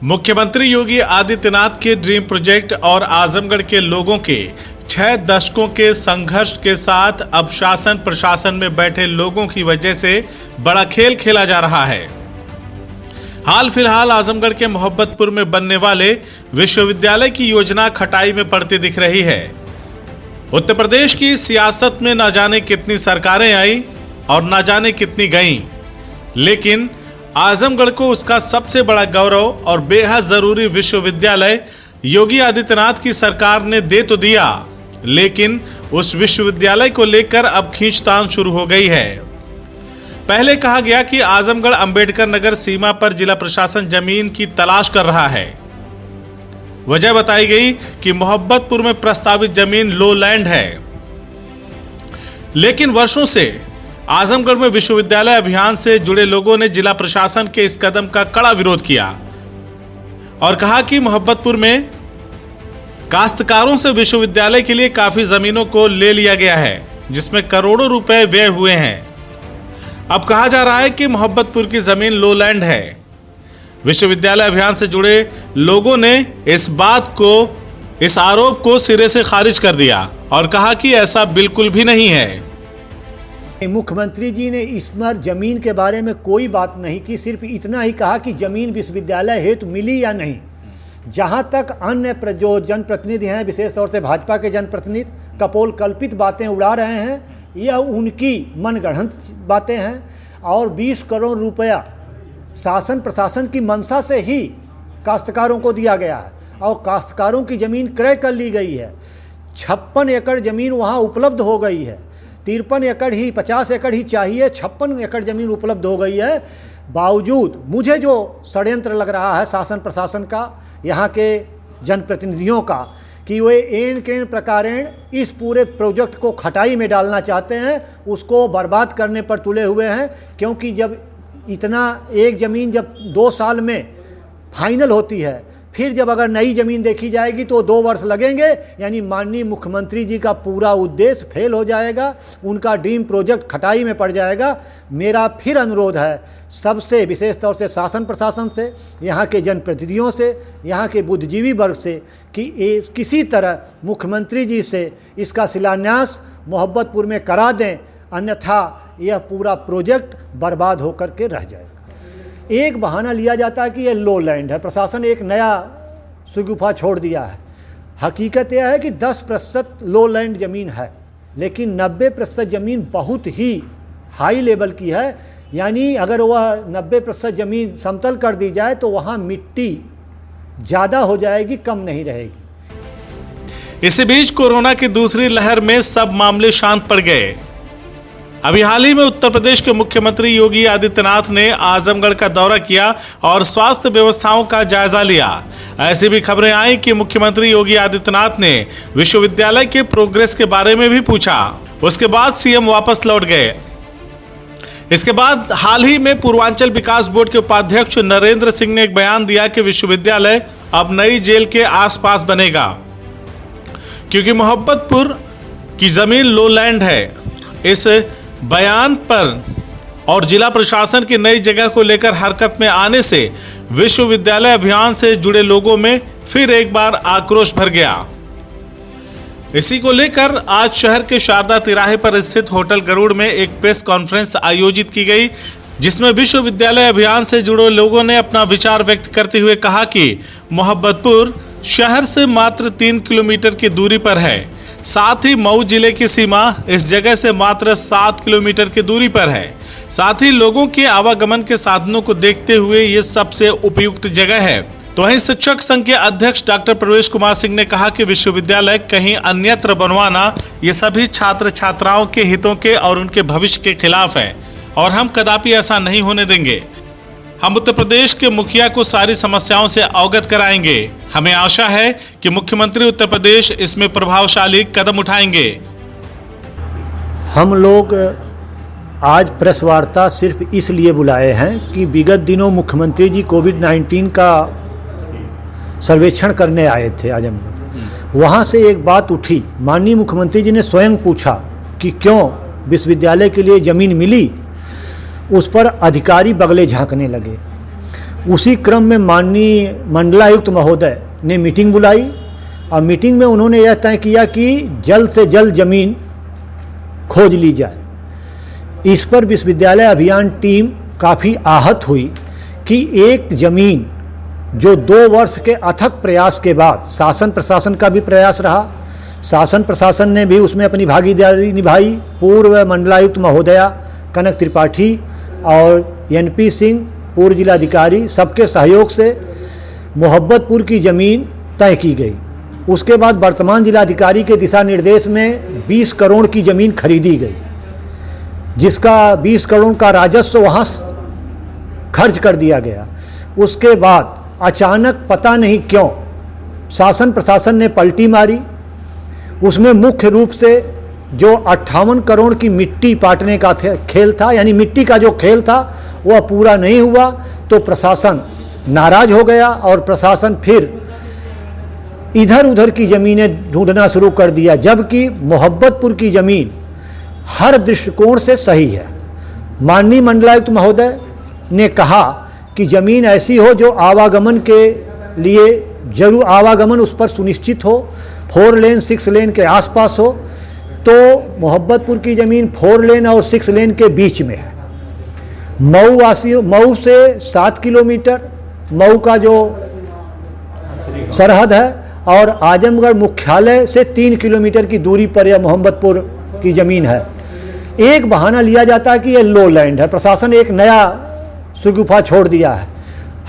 मुख्यमंत्री योगी आदित्यनाथ के dream project और आजमगढ़ के लोगों के 6 दशकों के संघर्ष के साथ अब शासन प्रशासन में बैठे लोगों की वजह से बड़ा खेल खेला जा रहा है। हाल फिलहाल आजमगढ़ के मोहब्बतपुर में बनने वाले विश्वविद्यालय की योजना खटाई में पड़ती दिख रही है। उत्तर प्रदेश की सियासत में न जाने कितनी सरकारें आई और न जाने कितनी गईं, लेकिन आजमगढ़ को उसका सबसे बड़ा गौरव और बेहद जरूरी विश्वविद्यालय योगी आदित्यनाथ की सरकार ने दे तो दिया, लेकिन उस विश्वविद्यालय को लेकर अब खींचतान शुरू हो गई है। पहले कहा गया कि आजमगढ़ अंबेडकर नगर सीमा पर जिला प्रशासन जमीन की तलाश कर रहा है। वजह बताई गई कि मोहब्बतपुर में प्रस्तावित जमीन लो लैंड है, लेकिन वर्षों से आजमगढ़ में विश्वविद्यालय अभियान से जुड़े लोगों ने जिला प्रशासन के इस कदम का कड़ा विरोध किया और कहा कि मोहब्बतपुर में काश्तकारों से विश्वविद्यालय के लिए काफी जमीनों को ले लिया गया है, जिसमें करोड़ों रुपए व्यय हुए हैं। अब कहा जा रहा है कि मोहब्बतपुर की जमीन लो लैंड है। विश्वविद्यालय अभियान से जुड़े लोगों ने इस आरोप को सिरे से खारिज कर दिया और कहा कि ऐसा बिल्कुल भी नहीं है। मुख्यमंत्री जी ने इस पर जमीन के बारे में कोई बात नहीं की, सिर्फ इतना ही कहा कि जमीन विश्वविद्यालय हेतु मिली या नहीं। जहां तक अन्य जो जनप्रतिनिधि हैं, विशेष तौर से भाजपा के जनप्रतिनिधि कपोल कल्पित बातें उड़ा रहे हैं, यह उनकी मनगढ़ंत बातें हैं और 20 करोड़ रुपया शासन प्रशासन की मंशा से ही काश्तकारों को दिया गया है और काश्तकारों की ज़मीन क्रय कर ली गई है। 56 एकड़ ज़मीन वहाँ उपलब्ध हो गई है। 53 एकड़ ही 50 एकड़ ही चाहिए, 56 एकड़ ज़मीन उपलब्ध हो गई है। बावजूद मुझे जो षड्यंत्र लग रहा है शासन प्रशासन का, यहाँ के जनप्रतिनिधियों का, कि वे एन के प्रकारेण इस पूरे प्रोजेक्ट को खटाई में डालना चाहते हैं, उसको बर्बाद करने पर तुले हुए हैं। क्योंकि जब इतना एक ज़मीन जब 2 साल में फाइनल होती है, फिर जब अगर नई ज़मीन देखी जाएगी तो 2 वर्ष लगेंगे, यानी माननीय मुख्यमंत्री जी का पूरा उद्देश्य फेल हो जाएगा, उनका ड्रीम प्रोजेक्ट खटाई में पड़ जाएगा। मेरा फिर अनुरोध है सबसे, विशेष तौर से शासन प्रशासन से, यहाँ के जनप्रतिनिधियों से, यहाँ के बुद्धिजीवी वर्ग से, कि किसी तरह मुख्यमंत्री जी से इसका शिलान्यास मोहब्बतपुर में करा दें, अन्यथा यह पूरा प्रोजेक्ट बर्बाद होकर के रह जाएगा। एक बहाना लिया जाता है कि यह लो लैंड है, प्रशासन एक नया सुगुफा छोड़ दिया है। हकीकत यह है कि 10% लो लैंड ज़मीन है, लेकिन 90% ज़मीन बहुत ही हाई लेवल की है। यानी अगर वह 90% ज़मीन समतल कर दी जाए तो वहाँ मिट्टी ज़्यादा हो जाएगी, कम नहीं रहेगी। इसी बीच कोरोना की दूसरी लहर में सब मामले शांत पड़ गए। अभी हाल ही में उत्तर प्रदेश के मुख्यमंत्री योगी आदित्यनाथ ने आजमगढ़ का दौरा किया और स्वास्थ्य व्यवस्थाओं का जायजा लिया। ऐसी भी खबरें आई कि मुख्यमंत्री योगी आदित्यनाथ ने विश्वविद्यालय के प्रोग्रेस के बारे में भी पूछा। उसके बाद सीएम वापस लौट गए। इसके बाद हाल ही में पूर्वांचल विकास बोर्ड के उपाध्यक्ष नरेंद्र सिंह ने एक बयान दिया कि विश्वविद्यालय अब नई जेल के आसपास बनेगा, क्योंकि मोहब्बतपुर की जमीन लो लैंड है। इस बयान पर और जिला प्रशासन की नई जगह को लेकर हरकत में आने से विश्वविद्यालय अभियान से जुड़े लोगों में फिर एक बार आक्रोश भर गया। इसी को लेकर आज शहर के शारदा तिराहे पर स्थित होटल गरुड़ में एक प्रेस कॉन्फ्रेंस आयोजित की गई, जिसमें विश्वविद्यालय अभियान से जुड़े लोगों ने अपना विचार व्यक्त करते हुए कहा कि मोहब्बतपुर शहर से मात्र 3 किलोमीटर की दूरी पर है। साथ ही मऊ जिले की सीमा इस जगह से मात्र 7 किलोमीटर की दूरी पर है। साथ ही लोगों के आवागमन के साधनों को देखते हुए ये सबसे उपयुक्त जगह है। तो वहीं शिक्षक संघ के अध्यक्ष डॉक्टर प्रवेश कुमार सिंह ने कहा कि विश्वविद्यालय कहीं अन्यत्र बनवाना ये सभी छात्र छात्राओं के हितों के और उनके भविष्य के खिलाफ है और हम कदापि ऐसा नहीं होने देंगे। हम उत्तर प्रदेश के मुखिया को सारी समस्याओं से अवगत कराएंगे। हमें आशा है कि मुख्यमंत्री उत्तर प्रदेश इसमें प्रभावशाली कदम उठाएंगे। हम लोग आज प्रेस वार्ता सिर्फ इसलिए बुलाए हैं कि विगत दिनों मुख्यमंत्री जी कोविड-19 का सर्वेक्षण करने आए थे आजमगढ़। वहाँ से एक बात उठी, माननीय मुख्यमंत्री जी ने स्वयं पूछा कि क्यों विश्वविद्यालय के लिए ज़मीन मिली। उस पर अधिकारी बगले झांकने लगे। उसी क्रम में माननीय मंडलायुक्त महोदय ने मीटिंग बुलाई और मीटिंग में उन्होंने यह तय किया कि जल्द से जल्द ज़मीन खोज ली जाए। इस पर विश्वविद्यालय अभियान टीम काफ़ी आहत हुई कि एक ज़मीन जो 2 वर्ष के अथक प्रयास के बाद, शासन प्रशासन का भी प्रयास रहा, शासन प्रशासन ने भी उसमें अपनी भागीदारी निभाई, पूर्व मंडलायुक्त महोदया कनक त्रिपाठी और NP सिंह पूर्व जिलाधिकारी सबके सहयोग से मोहब्बतपुर की ज़मीन तय की गई। उसके बाद वर्तमान जिलाधिकारी के दिशा निर्देश में 20 करोड़ की ज़मीन खरीदी गई, जिसका 20 करोड़ का राजस्व वहाँ खर्च कर दिया गया। उसके बाद अचानक पता नहीं क्यों शासन प्रशासन ने पलटी मारी। उसमें मुख्य रूप से जो 58 करोड़ की मिट्टी पाटने का खेल था, यानी मिट्टी का जो खेल था वह पूरा नहीं हुआ, तो प्रशासन नाराज हो गया और प्रशासन फिर इधर उधर की ज़मीनें ढूंढना शुरू कर दिया, जबकि मोहब्बतपुर की ज़मीन हर दृष्टिकोण से सही है। माननीय मंडलायुक्त महोदय ने कहा कि ज़मीन ऐसी हो जो आवागमन के लिए जरूर आवागमन उस पर सुनिश्चित हो, 4 लेन 6 लेन के आसपास हो। तो मोहब्बतपुर की ज़मीन 4 लेन और 6 लेन के बीच में है। मऊ से 7 किलोमीटर मऊ का जो सरहद है और आजमगढ़ मुख्यालय से 3 किलोमीटर की दूरी पर यह मोहब्बतपुर की ज़मीन है। एक बहाना लिया जाता है कि यह लो लैंड है, प्रशासन एक नया सुगुफा छोड़ दिया है।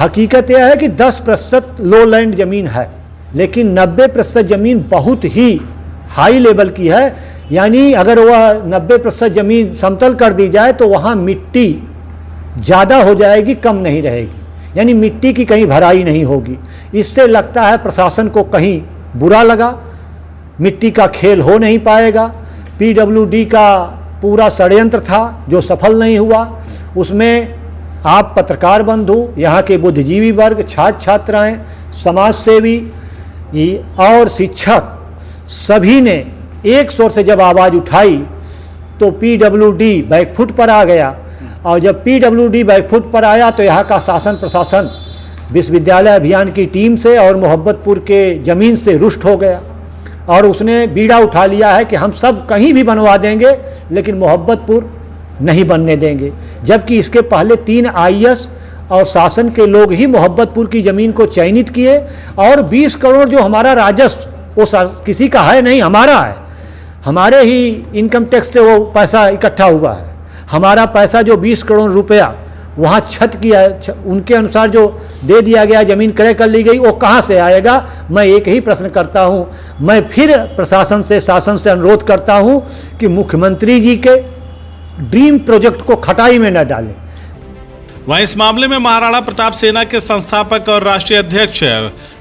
हकीकत यह है कि 10% लो लैंड ज़मीन है, लेकिन 90% ज़मीन बहुत ही हाई लेवल की है। यानी अगर वह 90% ज़मीन समतल कर दी जाए तो वहाँ मिट्टी ज़्यादा हो जाएगी, कम नहीं रहेगी, यानी मिट्टी की कहीं भराई नहीं होगी। इससे लगता है प्रशासन को कहीं बुरा लगा, मिट्टी का खेल हो नहीं पाएगा। PWD का पूरा षड्यंत्र था जो सफल नहीं हुआ। उसमें आप पत्रकार बंधु, यहाँ के बुद्धिजीवी वर्ग, छात्र छात्राएँ, समाज सेवी और शिक्षक सभी ने एक स्वर से जब आवाज़ उठाई तो PWD बैकफुट पर आ गया। और जब PWD बैकफुट पर आया तो यहाँ का शासन प्रशासन विश्वविद्यालय अभियान की टीम से और मोहब्बतपुर के ज़मीन से रुष्ट हो गया और उसने बीड़ा उठा लिया है कि हम सब कहीं भी बनवा देंगे लेकिन मोहब्बतपुर नहीं बनने देंगे। जबकि इसके पहले 3 IAS और शासन के लोग ही मोहब्बतपुर की ज़मीन को चयनित किए और 20 करोड़ जो हमारा राजस्व वो किसी का है नहीं, हमारा है, हमारे ही इनकम टैक्स से वो पैसा इकट्ठा हुआ है। हमारा पैसा जो 20 करोड़ रुपया वहाँ छत की उनके अनुसार जो दे दिया गया, ज़मीन क्रय कर ली गई, वो कहाँ से आएगा? मैं एक ही प्रश्न करता हूँ, मैं फिर प्रशासन से शासन से अनुरोध करता हूँ कि मुख्यमंत्री जी के ड्रीम प्रोजेक्ट को खटाई में न डालें। वहीं इस मामले में महाराणा प्रताप सेना के संस्थापक और राष्ट्रीय अध्यक्ष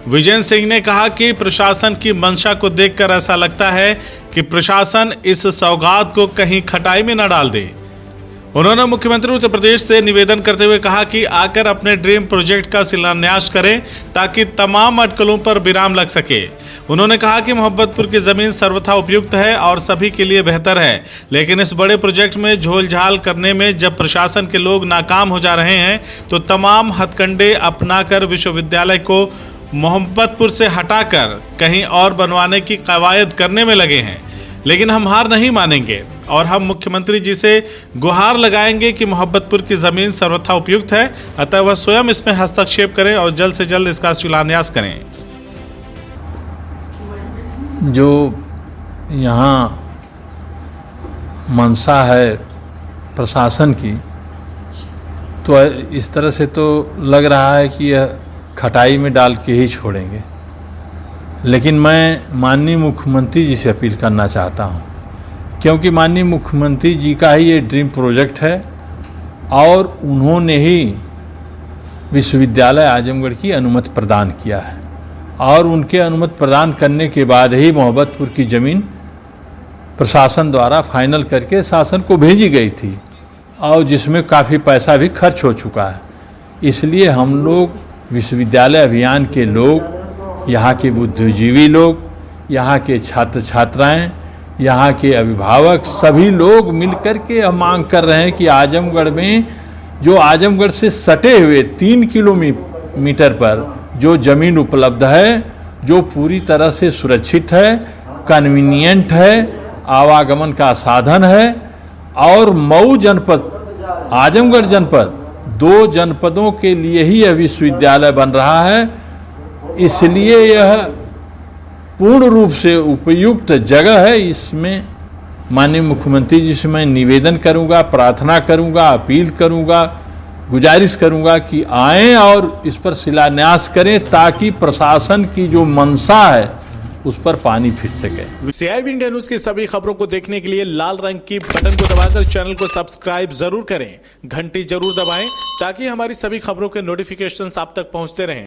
विजेंद्र सिंह ने कहा कि प्रशासन की मंशा को देखकर ऐसा लगता है कि प्रशासन इस सौगात को कहीं खटाई में न डाल दे। उन्होंने मुख्यमंत्री उत्तर प्रदेश से निवेदन करते हुए कहा कि आकर अपने ड्रीम प्रोजेक्ट का शिलान्यास करें ताकि तमाम अटकलों पर विराम लग सके। उन्होंने कहा कि मोहब्बतपुर की जमीन सर्वथा उपयुक्त है और सभी के लिए बेहतर है, लेकिन इस बड़े प्रोजेक्ट में झोलझाल करने में जब प्रशासन के लोग नाकाम हो जा रहे हैं तो तमाम हथकंडे अपनाकर विश्वविद्यालय को मोहब्बतपुर से हटाकर कहीं और बनवाने की कवायद करने में लगे हैं। लेकिन हम हार नहीं मानेंगे और हम मुख्यमंत्री जी से गुहार लगाएंगे कि मोहब्बतपुर की ज़मीन सर्वथा उपयुक्त है, अतः वह स्वयं इसमें हस्तक्षेप करें और जल्द से जल्द इसका शिलान्यास करें। जो यहाँ मंशा है प्रशासन की, तो इस तरह से तो लग रहा है कि यह खटाई में डाल के ही छोड़ेंगे। लेकिन मैं माननीय मुख्यमंत्री जी से अपील करना चाहता हूँ, क्योंकि माननीय मुख्यमंत्री जी का ही ये ड्रीम प्रोजेक्ट है और उन्होंने ही विश्वविद्यालय आजमगढ़ की अनुमति प्रदान किया है और उनके अनुमति प्रदान करने के बाद ही मोहब्बतपुर की ज़मीन प्रशासन द्वारा फाइनल करके शासन को भेजी गई थी और जिसमें काफ़ी पैसा भी खर्च हो चुका है। इसलिए हम लोग विश्वविद्यालय अभियान के लोग, यहाँ के बुद्धिजीवी लोग, यहाँ के छात्र छात्राएँ, यहाँ के अभिभावक, सभी लोग मिलकर के मांग कर रहे हैं कि आजमगढ़ में जो आजमगढ़ से सटे हुए 3 किलोमीटर मीटर पर जो ज़मीन उपलब्ध है, जो पूरी तरह से सुरक्षित है, कन्वीनियंट है, आवागमन का साधन है। और मऊ जनपद, आजमगढ़ जनपद, 2 जनपदों के लिए ही यह विश्वविद्यालय बन रहा है, इसलिए यह पूर्ण रूप से उपयुक्त जगह है। इसमें माननीय मुख्यमंत्री जी से मैं निवेदन करूंगा, प्रार्थना करूंगा, अपील करूंगा, गुजारिश करूंगा कि आएं और इस पर शिलान्यास करें, ताकि प्रशासन की जो मंशा है उस पर पानी फिर सके। CIB इंडिया न्यूज की सभी खबरों को देखने के लिए लाल रंग की बटन को दबाकर चैनल को सब्सक्राइब जरूर करें, घंटी जरूर दबाएं ताकि हमारी सभी खबरों के नोटिफिकेशंस आप तक पहुंचते रहें।